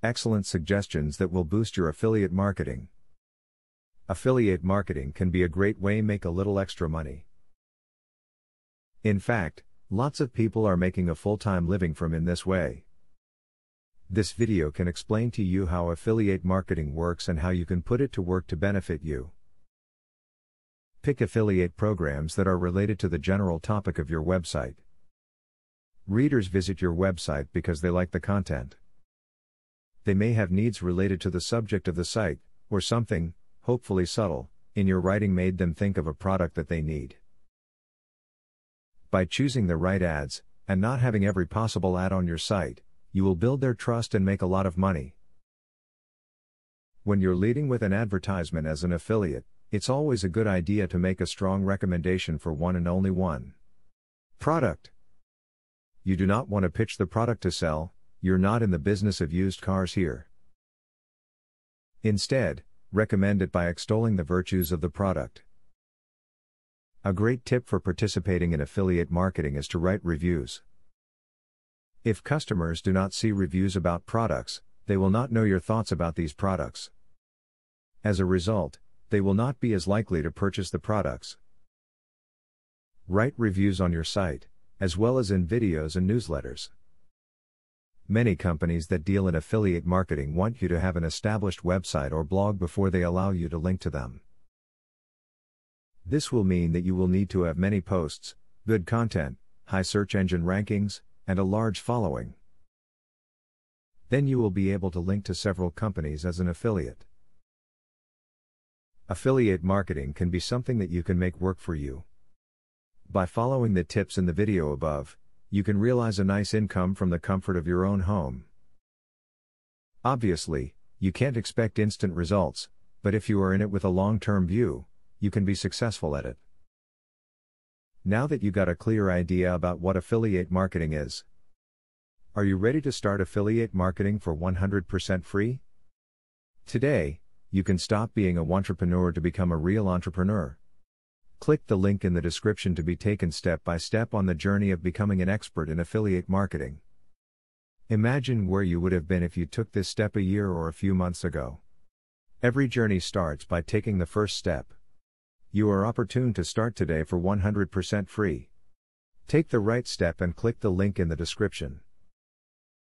Excellent suggestions that will boost your affiliate marketing. Affiliate marketing can be a great way to make a little extra money. In fact, lots of people are making a full-time living from in this way. This video can explain to you how affiliate marketing works and how you can put it to work to benefit you. Pick affiliate programs that are related to the general topic of your website. Readers visit your website because they like the content. They may have needs related to the subject of the site, or something, hopefully subtle, in your writing made them think of a product that they need. By choosing the right ads, and not having every possible ad on your site, you will build their trust and make a lot of money. When you're leading with an advertisement as an affiliate, it's always a good idea to make a strong recommendation for one and only one product. You do not want to pitch the product to sell, you're not in the business of used cars here. Instead, recommend it by extolling the virtues of the product. A great tip for participating in affiliate marketing is to write reviews. If customers do not see reviews about products, they will not know your thoughts about these products. As a result, they will not be as likely to purchase the products. Write reviews on your site, as well as in videos and newsletters. Many companies that deal in affiliate marketing want you to have an established website or blog before they allow you to link to them. This will mean that you will need to have many posts, good content, high search engine rankings, and a large following. Then you will be able to link to several companies as an affiliate. Affiliate marketing can be something that you can make work for you. By following the tips in the video above, you can realize a nice income from the comfort of your own home. Obviously, you can't expect instant results, but if you are in it with a long-term view, you can be successful at it. Now that you got a clear idea about what affiliate marketing is, are you ready to start affiliate marketing for 100% free? Today, you can stop being a wantrepreneur to become a real entrepreneur. Click the link in the description to be taken step by step on the journey of becoming an expert in affiliate marketing. Imagine where you would have been if you took this step a year or a few months ago. Every journey starts by taking the first step. You are opportune to start today for 100% free. Take the right step and click the link in the description.